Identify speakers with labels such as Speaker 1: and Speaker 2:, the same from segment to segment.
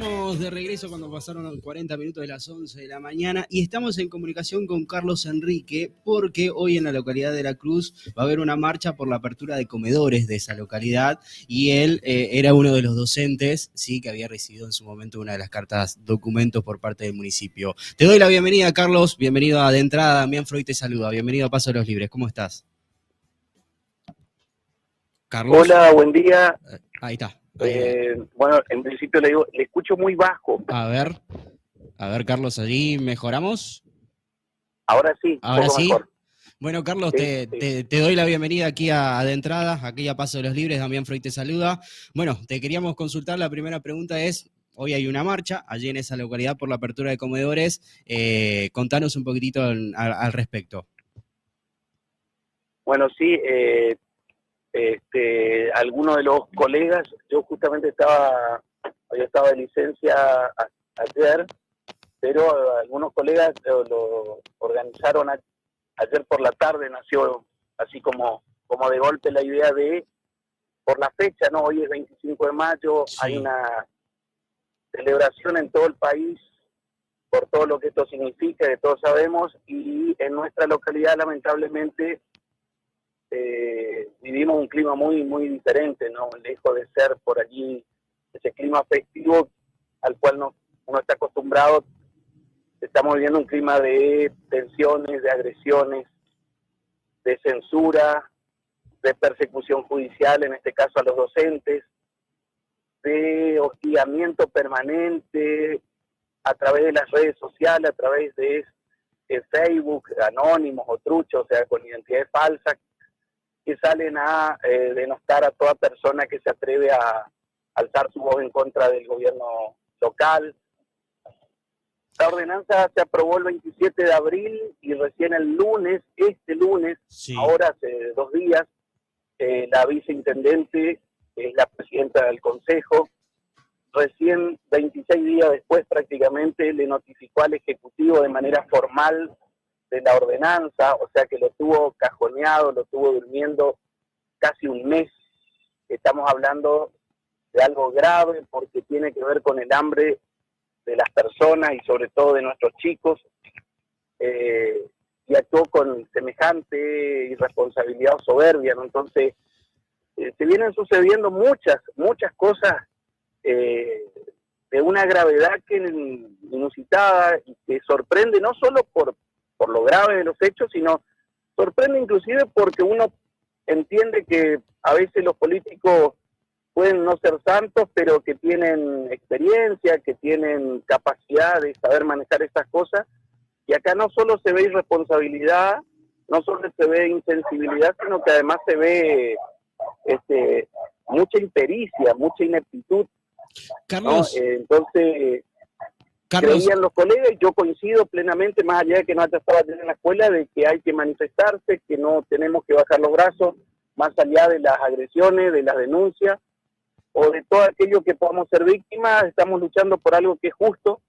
Speaker 1: Estamos de regreso cuando pasaron 40 minutos de las 11 de la mañana y estamos en comunicación con Carlos Enrique porque hoy en la localidad de La Cruz va a haber una marcha por la apertura de comedores de esa localidad y él era uno de los docentes, sí, que había recibido en su momento una de las cartas documentos por parte del municipio. Te doy la bienvenida, Carlos, bienvenido a De Entrada, Damián Freud te saluda, bienvenido a Paso de los Libres, ¿cómo estás? Carlos.
Speaker 2: Hola, buen día.
Speaker 1: Ahí está.
Speaker 2: Bueno, en principio le digo, le escucho muy bajo.
Speaker 1: A ver, Carlos, allí mejoramos.
Speaker 2: Ahora sí, un
Speaker 1: Ahora
Speaker 2: poco
Speaker 1: sí.
Speaker 2: mejor.
Speaker 1: Bueno, Carlos,
Speaker 2: Sí,
Speaker 1: te,
Speaker 2: sí.
Speaker 1: te, te doy la bienvenida aquí a De Entrada, aquí a Paso de los Libres, Damián Freud te saluda. Bueno, te queríamos consultar, la primera pregunta es, hoy hay una marcha allí en esa localidad por la apertura de comedores, contanos un poquitito al respecto.
Speaker 2: Bueno, sí, algunos de los colegas, yo justamente había estado de licencia ayer, pero algunos colegas lo organizaron ayer por la tarde, nació así como de golpe la idea por la fecha, ¿no? Hoy es 25 de mayo, hay
Speaker 1: Sí.
Speaker 2: una celebración en todo el país por todo lo que esto significa, que todos sabemos, y en nuestra localidad lamentablemente vivimos un clima muy, muy diferente, ¿no? Lejos de ser por allí ese clima festivo al cual uno está acostumbrado, estamos viviendo un clima de tensiones, de agresiones, de censura, de persecución judicial, en este caso a los docentes, de hostigamiento permanente a través de las redes sociales, a través de Facebook, anónimos o truchos, o sea, con identidades falsas, que salen a denostar a toda persona que se atreve a alzar su voz en contra del gobierno local. La ordenanza se aprobó el 27 de abril y recién el lunes,
Speaker 1: Sí.
Speaker 2: ahora hace 2 días, la viceintendente, que es la presidenta del consejo, recién 26 días después prácticamente le notificó al Ejecutivo de manera formal de la ordenanza, o sea que lo tuvo cajoneado, lo tuvo durmiendo casi un mes. Estamos hablando de algo grave porque tiene que ver con el hambre de las personas y sobre todo de nuestros chicos, y actuó con semejante irresponsabilidad o soberbia, ¿no? Entonces, se vienen sucediendo muchas cosas de una gravedad que inusitada y que sorprende no solo por lo grave de los hechos, sino sorprende inclusive porque uno entiende que a veces los políticos pueden no ser santos, pero que tienen experiencia, que tienen capacidad de saber manejar estas cosas, y acá no solo se ve irresponsabilidad, no solo se ve insensibilidad, sino que además se ve mucha impericia, mucha ineptitud, ¿no?
Speaker 1: Carlos,
Speaker 2: Entonces,
Speaker 1: Carlos,
Speaker 2: creían los colegas, y yo coincido plenamente, más allá de que no haya estado ayer en la escuela, de que hay que manifestarse, que no tenemos que bajar los brazos, más allá de las agresiones, de las denuncias, o de todo aquello que podamos ser víctimas. Estamos luchando por algo que es justo,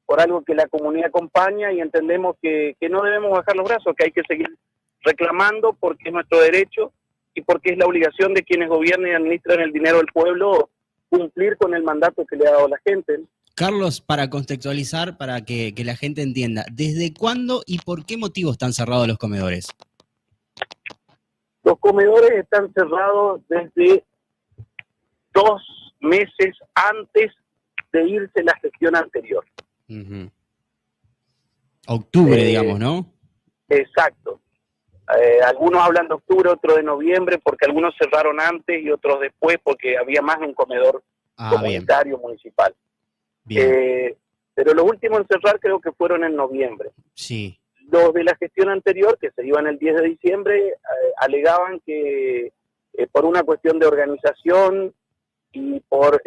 Speaker 2: por algo que la comunidad acompaña, y entendemos que no debemos bajar los brazos, que hay que seguir reclamando porque es nuestro derecho y porque es la obligación de quienes gobiernan y administran el dinero del pueblo cumplir con el mandato que le ha dado la gente.
Speaker 1: Carlos, para contextualizar, para que la gente entienda, ¿desde cuándo y por qué motivo están cerrados los comedores?
Speaker 2: Los comedores están cerrados desde 2 meses antes de irse la gestión anterior.
Speaker 1: Uh-huh. Octubre, digamos,
Speaker 2: Eh,
Speaker 1: ¿no?
Speaker 2: exacto. Algunos hablan de octubre, otros de noviembre, porque algunos cerraron antes y otros después, porque había más de un comedor
Speaker 1: Bien,
Speaker 2: comunitario municipal.
Speaker 1: bien,
Speaker 2: Pero los últimos en cerrar creo que fueron en noviembre.
Speaker 1: sí,
Speaker 2: Los de la gestión anterior, que se iban el 10 de diciembre, alegaban que por una cuestión de organización y por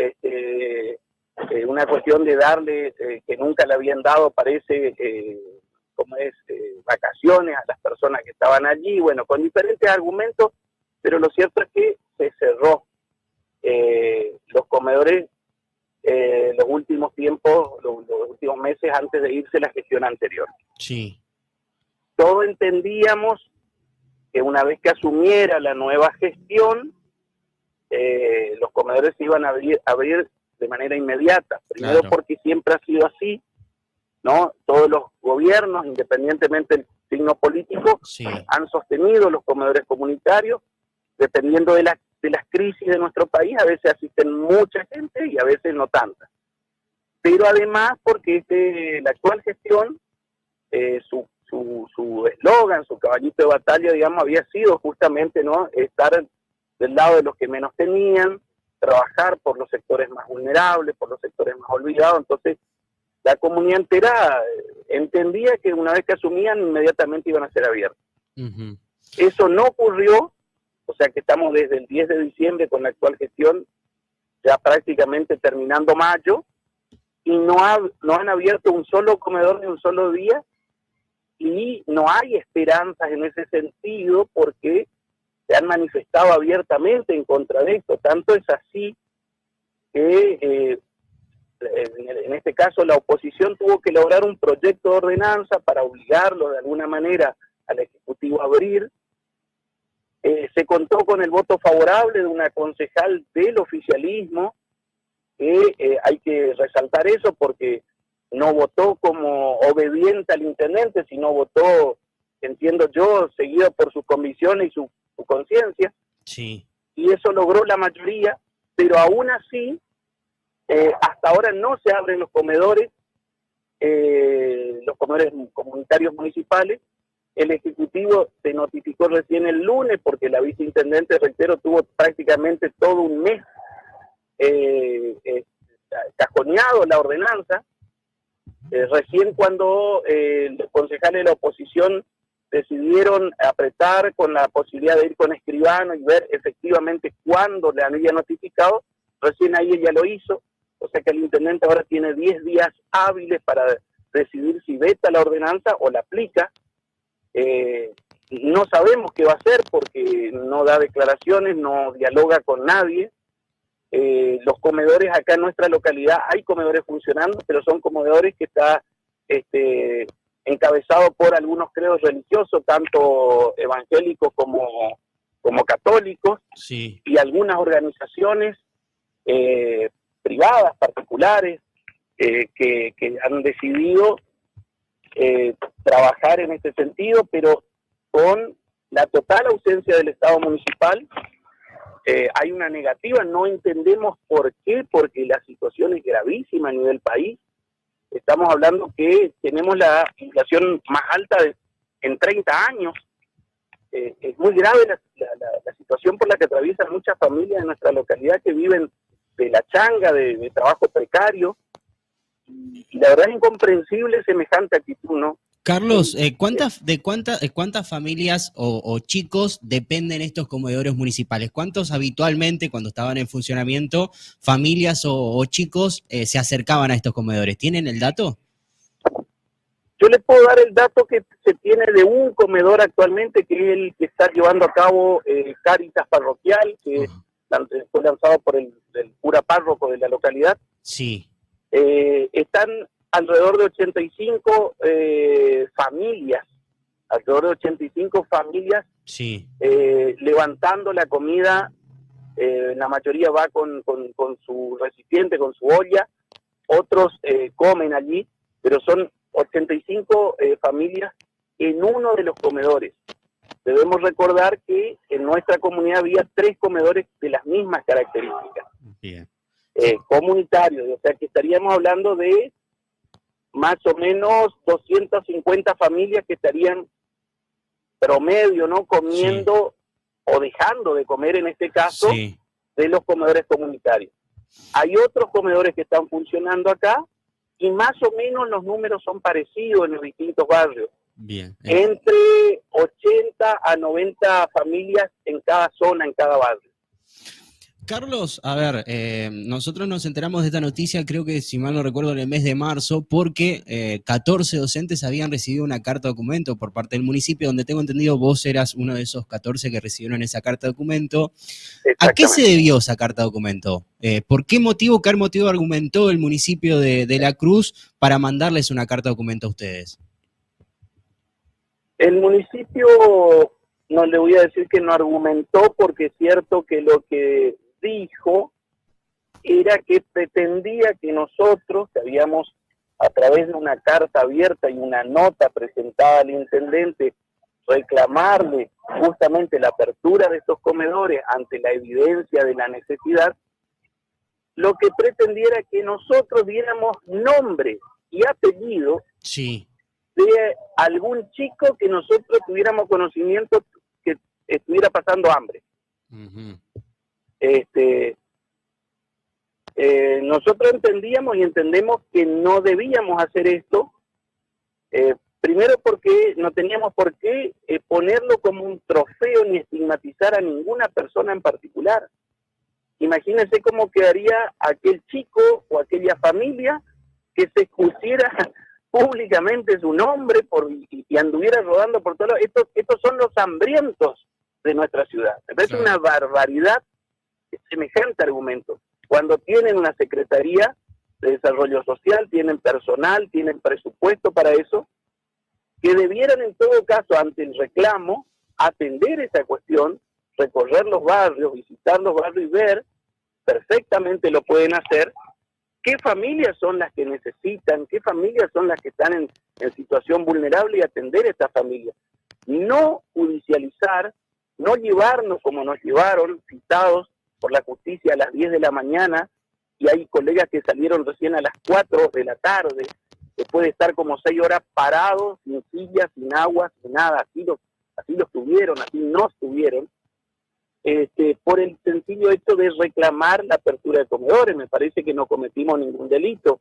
Speaker 2: una cuestión de darle, que nunca le habían dado, parece, vacaciones a las personas que estaban allí, bueno, con diferentes argumentos, pero lo cierto es que se cerró los comedores los últimos tiempos, los últimos meses antes de irse la gestión anterior.
Speaker 1: sí.
Speaker 2: Todos entendíamos que una vez que asumiera la nueva gestión, los comedores se iban a abrir de manera inmediata. Primero
Speaker 1: Claro.
Speaker 2: porque siempre ha sido así, ¿no? Todos los gobiernos, independientemente del signo político,
Speaker 1: Sí.
Speaker 2: han sostenido los comedores comunitarios. Dependiendo de las crisis de nuestro país, a veces asisten mucha gente y a veces no tanta. Pero además porque la actual gestión, su eslogan, su caballito de batalla, digamos, había sido justamente, ¿no?, estar del lado de los que menos tenían, trabajar por los sectores más vulnerables, por los sectores más olvidados. Entonces, la comunidad entera entendía que una vez que asumían, inmediatamente iban a ser abiertos.
Speaker 1: Uh-huh.
Speaker 2: Eso no ocurrió, o sea que estamos desde el 10 de diciembre con la actual gestión, ya prácticamente terminando mayo, y no han abierto un solo comedor ni un solo día, y no hay esperanzas en ese sentido porque se han manifestado abiertamente en contra de esto. Tanto es así que en este caso la oposición tuvo que lograr un proyecto de ordenanza para obligarlo de alguna manera al Ejecutivo a abrir. Se contó con el voto favorable de una concejal del oficialismo, que hay que resaltar eso porque no votó como obediente al intendente, sino votó, entiendo yo, seguido por sus convicciones y su conciencia.
Speaker 1: Sí.
Speaker 2: Y eso logró la mayoría, pero aún así, hasta ahora no se abren los comedores comunitarios municipales. El Ejecutivo se notificó recién el lunes porque la viceintendente, reitero, tuvo prácticamente todo un mes cajoneado la ordenanza. Recién cuando los concejales de la oposición decidieron apretar con la posibilidad de ir con escribano y ver efectivamente cuándo le había notificado, recién ahí ella lo hizo. O sea que el intendente ahora tiene 10 días hábiles para decidir si veta la ordenanza o la aplica. No sabemos qué va a hacer porque no da declaraciones, no dialoga con nadie. Los comedores acá en nuestra localidad, hay comedores funcionando, pero son comedores que está encabezado por algunos credos religiosos, tanto evangélicos como católicos,
Speaker 1: Sí.
Speaker 2: y algunas organizaciones privadas, particulares, que han decidido trabajar en este sentido, pero con la total ausencia del Estado municipal. Hay una negativa, no entendemos por qué, porque la situación es gravísima a nivel país. Estamos hablando que tenemos la inflación más alta en 30 años. Es muy grave la situación por la que atraviesan muchas familias de nuestra localidad que viven de la changa, de trabajo precario, y la verdad es incomprensible semejante actitud, ¿no?
Speaker 1: Carlos, ¿cuántas familias o chicos dependen estos comedores municipales? ¿Cuántos habitualmente, cuando estaban en funcionamiento, familias o chicos se acercaban a estos comedores? ¿Tienen el dato?
Speaker 2: Yo les puedo dar el dato que se tiene de un comedor actualmente, que es el que está llevando a cabo Cáritas Parroquial, que fue lanzado por el cura párroco de la localidad.
Speaker 1: Sí.
Speaker 2: Están alrededor de 85 familias,
Speaker 1: Sí.
Speaker 2: Levantando la comida. La mayoría va con su recipiente, con su olla. Otros comen allí, pero son 85 familias en uno de los comedores. Debemos recordar que en nuestra comunidad había 3 comedores de las mismas características.
Speaker 1: Bien.
Speaker 2: Comunitarios, o sea que estaríamos hablando de más o menos 250 familias que estarían promedio, ¿no?, comiendo o dejando de comer, en este caso, de los comedores comunitarios. Hay otros comedores que están funcionando acá y más o menos los números son parecidos en los distintos barrios.
Speaker 1: Bien.
Speaker 2: Entre 80 a 90 familias en cada zona, en cada barrio.
Speaker 1: Carlos, a ver, nosotros nos enteramos de esta noticia, creo que si mal no recuerdo, en el mes de marzo, porque 14 docentes habían recibido una carta documento por parte del municipio, donde tengo entendido vos eras uno de esos 14 que recibieron esa carta documento. ¿A qué se debió esa carta documento? ¿Por qué motivo argumentó el municipio de La Cruz para mandarles una carta documento a ustedes?
Speaker 2: El municipio, no le voy a decir que no argumentó, porque es cierto que lo que dijo era que pretendía que nosotros, que habíamos a través de una carta abierta y una nota presentada al intendente, reclamarle justamente la apertura de estos comedores ante la evidencia de la necesidad, lo que pretendiera que nosotros diéramos nombre y apellido
Speaker 1: Sí.
Speaker 2: de algún chico que nosotros tuviéramos conocimiento que estuviera pasando hambre.
Speaker 1: Uh-huh.
Speaker 2: Nosotros entendíamos y entendemos que no debíamos hacer esto, primero porque no teníamos por qué ponerlo como un trofeo ni estigmatizar a ninguna persona en particular. Imagínense cómo quedaría aquel chico o aquella familia que se expusiera públicamente su nombre y anduviera rodando por todos lados. Estos son los hambrientos de nuestra ciudad. Me parece una barbaridad semejante argumento. Cuando tienen una Secretaría de Desarrollo Social, tienen personal, tienen presupuesto para eso, que debieran en todo caso, ante el reclamo, atender esa cuestión, recorrer los barrios, visitar los barrios y ver, perfectamente lo pueden hacer, qué familias son las que necesitan, qué familias son las que están en situación vulnerable y atender a estas familias. No judicializar, no llevarnos como nos llevaron, citados por la justicia a las 10 de la mañana, y hay colegas que salieron recién a las 4 de la tarde, después de estar como 6 horas parados, sin sillas, sin agua, sin nada, así los tuvieron, así nos tuvieron, por el sencillo hecho de reclamar la apertura de comedores. Me parece que no cometimos ningún delito.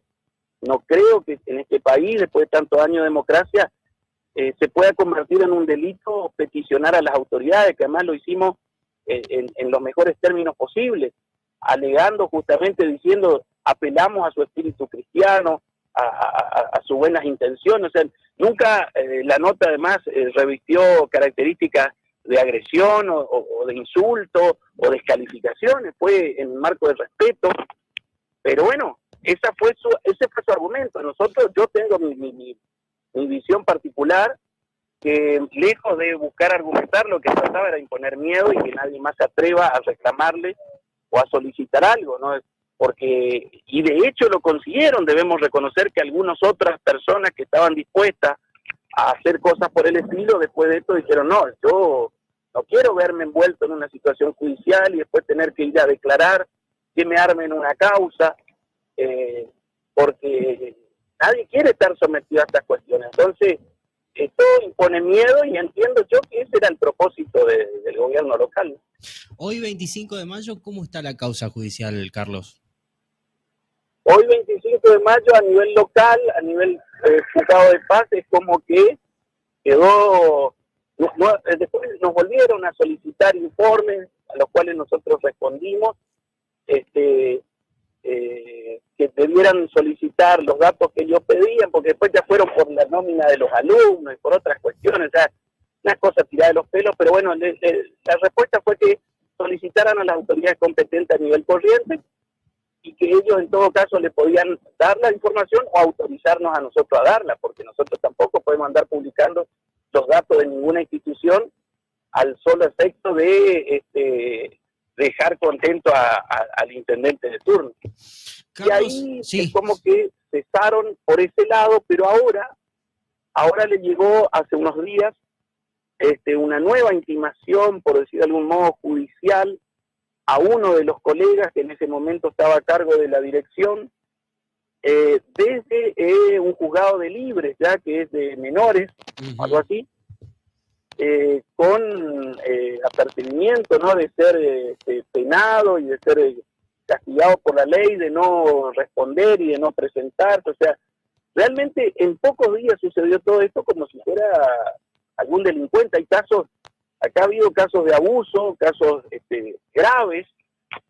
Speaker 2: No creo que en este país, después de tantos años de democracia, se pueda convertir en un delito peticionar a las autoridades, que además lo hicimos en los mejores términos posibles, alegando justamente, diciendo, apelamos a su espíritu cristiano, a sus buenas intenciones. O sea, nunca la nota además revistió características de agresión o de insulto o descalificaciones, fue en marco de respeto, pero bueno, ese fue su argumento. Yo tengo mi visión particular, que lejos de buscar argumentar, lo que trataba era imponer miedo y que nadie más se atreva a reclamarle o a solicitar algo, ¿no? Porque, y de hecho lo consiguieron. Debemos reconocer que algunas otras personas que estaban dispuestas a hacer cosas por el estilo, después de esto dijeron, no, yo no quiero verme envuelto en una situación judicial y después tener que ir a declarar, que me armen una causa, porque nadie quiere estar sometido a estas cuestiones. Entonces, esto impone miedo y entiendo yo que ese era el propósito del gobierno local.
Speaker 1: Hoy, 25 de mayo, ¿cómo está la causa judicial, Carlos?
Speaker 2: Hoy, 25 de mayo, a nivel local, a nivel juzgado de paz, es como que quedó... después nos volvieron a solicitar informes, a los cuales nosotros respondimos, que debieran solicitar los datos que ellos pedían, porque después ya fueron por la nómina de los alumnos y por otras cuestiones, o sea, una cosa tirada de los pelos, pero bueno, la respuesta fue que solicitaran a las autoridades competentes a nivel corriente y que ellos en todo caso le podían dar la información o autorizarnos a nosotros a darla, porque nosotros tampoco podemos andar publicando los datos de ninguna institución al solo efecto de dejar contento al intendente de turno. Carlos, y ahí sí, es como que cesaron por ese lado, pero ahora le llegó hace unos días una nueva intimación, por decir de algún modo, judicial, a uno de los colegas que en ese momento estaba a cargo de la dirección, desde un juzgado de libres, ya que es de menores, algo así, con apercibimiento, ¿no?, de ser penado y de ser castigado por la ley, de no responder y de no presentarse. O sea, realmente en pocos días sucedió todo esto como si fuera algún delincuente. Hay casos, acá ha habido casos de abuso, casos graves,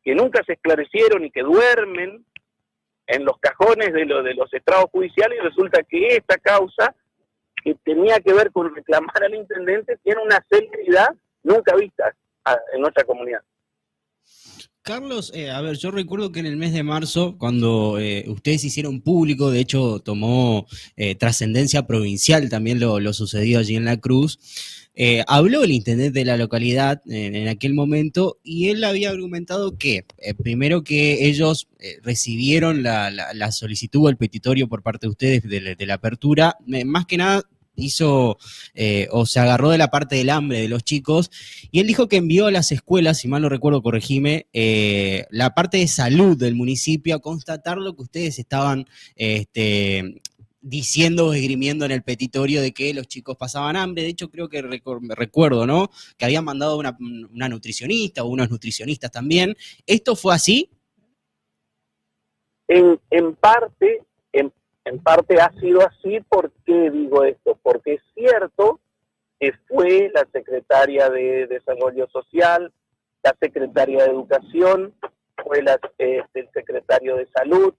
Speaker 2: que nunca se esclarecieron y que duermen en los cajones de los estrados judiciales, y resulta que esta causa, que tenía que ver con reclamar al intendente, tiene una celeridad nunca vista en nuestra comunidad.
Speaker 1: Carlos, a ver, yo recuerdo que en el mes de marzo, cuando ustedes hicieron público, de hecho tomó trascendencia provincial también lo sucedido allí en La Cruz, habló el intendente de la localidad en aquel momento y él había argumentado que, primero que ellos recibieron la solicitud o el petitorio por parte de ustedes de la apertura, más que nada hizo o se agarró de la parte del hambre de los chicos y él dijo que envió a las escuelas, si mal no recuerdo, corregime, la parte de salud del municipio a constatar lo que ustedes estaban diciendo o esgrimiendo en el petitorio de que los chicos pasaban hambre. De hecho, creo que recuerdo, ¿no? Que habían mandado una nutricionista o unos nutricionistas también. ¿Esto fue así?
Speaker 2: En parte, en parte ha sido así. ¿Por qué digo esto? Porque es cierto que fue la secretaria de Desarrollo Social, la secretaria de Educación, fue el secretario de Salud,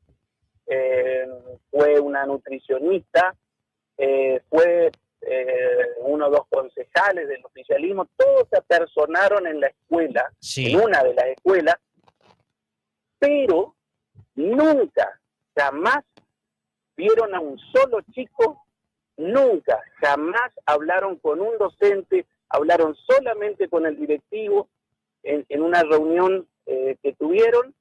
Speaker 2: fue una nutricionista, fue uno o dos concejales del oficialismo, todos se apersonaron en la escuela,
Speaker 1: sí,
Speaker 2: en una de las escuelas, pero nunca, jamás vieron a un solo chico, nunca, jamás hablaron con un docente, hablaron solamente con el directivo en una reunión que tuvieron.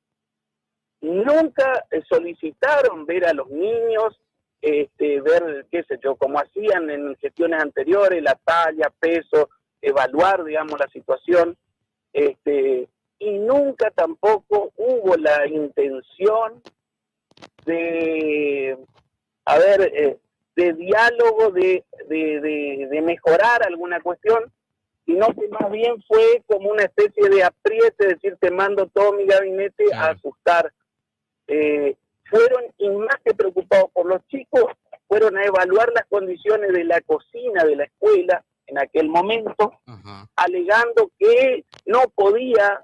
Speaker 2: Nunca solicitaron ver a los niños, ver, qué sé yo, como hacían en gestiones anteriores, la talla, peso, evaluar, digamos, la situación, y nunca tampoco hubo la intención de, de diálogo, de mejorar alguna cuestión, sino que más bien fue como una especie de apriete, decir, te mando todo mi gabinete a asustar. Fueron, y más que preocupados por los chicos, fueron a evaluar las condiciones de la cocina de la escuela en aquel momento, alegando que no podía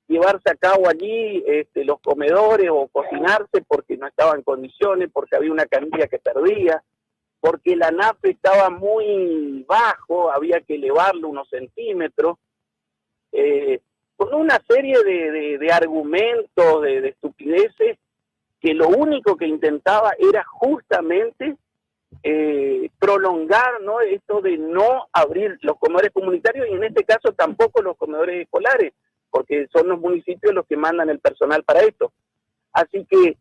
Speaker 2: llevarse a cabo allí los comedores o cocinarse porque no estaba en condiciones, porque había una canilla que perdía, porque el ANAFE estaba muy bajo, había que elevarlo unos centímetros, con una serie de argumentos, de estupideces, que lo único que intentaba era justamente prolongar, ¿no?, esto de no abrir los comedores comunitarios y en este caso tampoco los comedores escolares, porque son los municipios los que mandan el personal para esto. Así que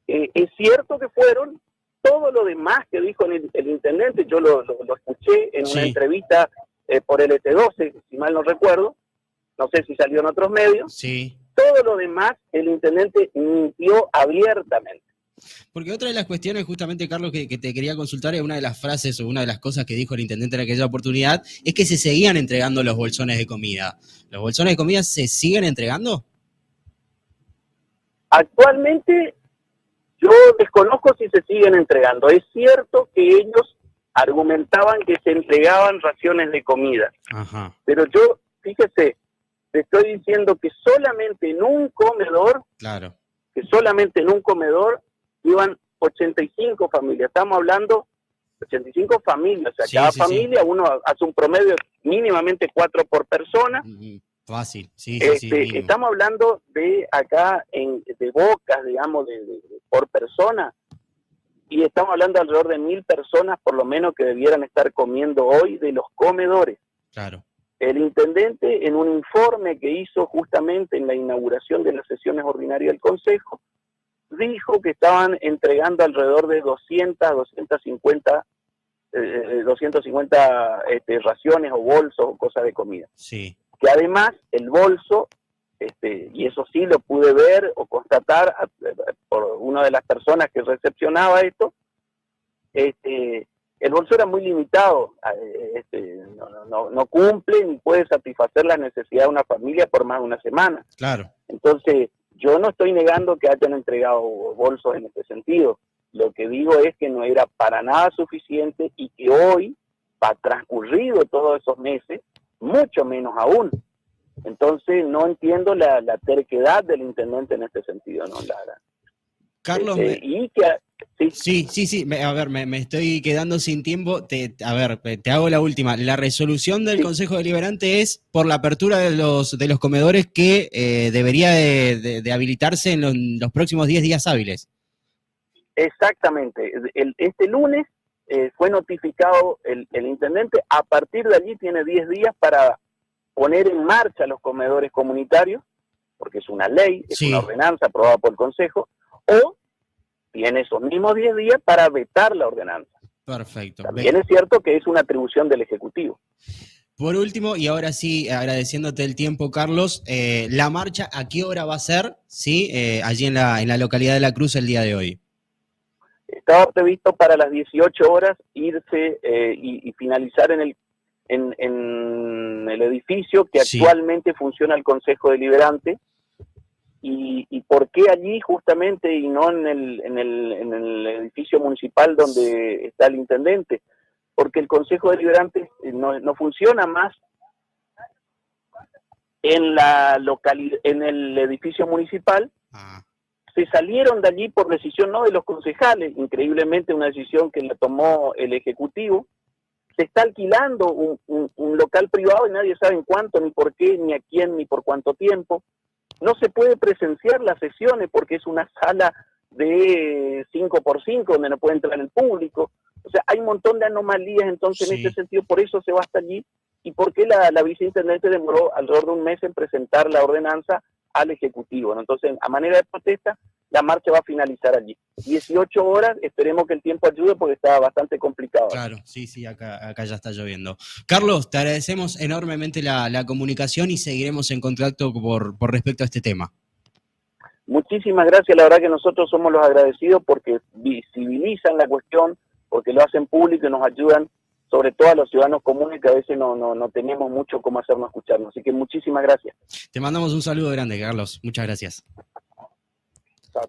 Speaker 2: es cierto que fueron. Todo lo demás que dijo el intendente, yo lo escuché en una entrevista por LT12, si mal no recuerdo, no sé si salió en otros medios.
Speaker 1: Sí.
Speaker 2: Todo lo demás el intendente mintió abiertamente.
Speaker 1: Porque otra de las cuestiones, justamente, Carlos, que te quería consultar, es una de las frases o una de las cosas que dijo el intendente en aquella oportunidad, es que se seguían entregando los bolsones de comida. ¿Los bolsones de comida se siguen entregando?
Speaker 2: Actualmente yo desconozco si se siguen entregando. Es cierto que ellos argumentaban que se entregaban raciones de comida.
Speaker 1: Ajá.
Speaker 2: Pero yo, fíjese, te estoy diciendo que solamente en un comedor,
Speaker 1: claro,
Speaker 2: iban 85 familias. Estamos hablando de 85 familias. O sea, cada familia, uno hace un promedio mínimamente 4 por persona.
Speaker 1: Fácil, sí.
Speaker 2: Estamos hablando de acá, de bocas, digamos, por persona. Y estamos hablando de alrededor de 1.000 personas, por lo menos, que debieran estar comiendo hoy de los comedores.
Speaker 1: Claro.
Speaker 2: El intendente, en un informe que hizo justamente en la inauguración de las sesiones ordinarias del Consejo, dijo que estaban entregando alrededor de 250 raciones o bolsos o cosas de comida.
Speaker 1: Sí.
Speaker 2: Que además el bolso, y eso sí lo pude ver o constatar por una de las personas que recepcionaba esto, el bolso era muy limitado, no cumple ni puede satisfacer la necesidad de una familia por más de una semana.
Speaker 1: Claro.
Speaker 2: Entonces, yo no estoy negando que hayan entregado bolsos en este sentido. Lo que digo es que no era para nada suficiente y que hoy, transcurrido todos esos meses, mucho menos aún. Entonces, no entiendo la terquedad del intendente en este sentido, ¿no?
Speaker 1: Carlos,
Speaker 2: y que Sí,
Speaker 1: Sí. A ver, me estoy quedando sin tiempo. A ver, te hago la última. La resolución del
Speaker 2: sí,
Speaker 1: Consejo Deliberante es por la apertura de los comedores que debería de habilitarse en los próximos 10 días hábiles.
Speaker 2: exactamente. Este lunes fue notificado el intendente. A partir de allí tiene 10 días para poner en marcha los comedores comunitarios, porque es una ley, es una
Speaker 1: Sí,
Speaker 2: ordenanza aprobada por el Consejo, o tiene esos mismos 10 días para vetar la ordenanza.
Speaker 1: perfecto.
Speaker 2: También es cierto que es una atribución del Ejecutivo.
Speaker 1: Por último, y ahora sí, agradeciéndote el tiempo, Carlos, la marcha, ¿a qué hora va a ser? Sí, allí en la localidad de La Cruz el día de hoy.
Speaker 2: Estaba previsto para las 18 horas irse y finalizar en el edificio que
Speaker 1: Sí.
Speaker 2: actualmente funciona el Consejo Deliberante. ¿Y por qué allí justamente y no en el edificio municipal donde está el intendente? Porque el Consejo Deliberante no funciona más en el edificio municipal.
Speaker 1: Ah,
Speaker 2: Se salieron de allí por decisión no de los concejales, increíblemente una decisión que la tomó el Ejecutivo. Se está alquilando un local privado y nadie sabe en cuánto, ni por qué, ni a quién, ni por cuánto tiempo. No se puede presenciar las sesiones porque es una sala de 5x5 donde no puede entrar el público. O sea, hay un montón de anomalías, entonces en este
Speaker 1: sí.
Speaker 2: sentido, por eso se va hasta allí. ¿Y por qué la viceintendente demoró alrededor de un mes en presentar la ordenanza al Ejecutivo? ¿No? Entonces, a manera de protesta, la marcha va a finalizar allí. 18 horas, esperemos que el tiempo ayude porque está bastante complicado aquí.
Speaker 1: Claro, sí, acá ya está lloviendo. Carlos, te agradecemos enormemente la comunicación y seguiremos en contacto por respecto a este tema.
Speaker 2: Muchísimas gracias, la verdad que nosotros somos los agradecidos porque visibilizan la cuestión, porque lo hacen público y nos ayudan, sobre todo a los ciudadanos comunes que a veces no tenemos mucho cómo hacernos escucharnos. Así que muchísimas gracias.
Speaker 1: Te mandamos un saludo grande, Carlos. Muchas gracias.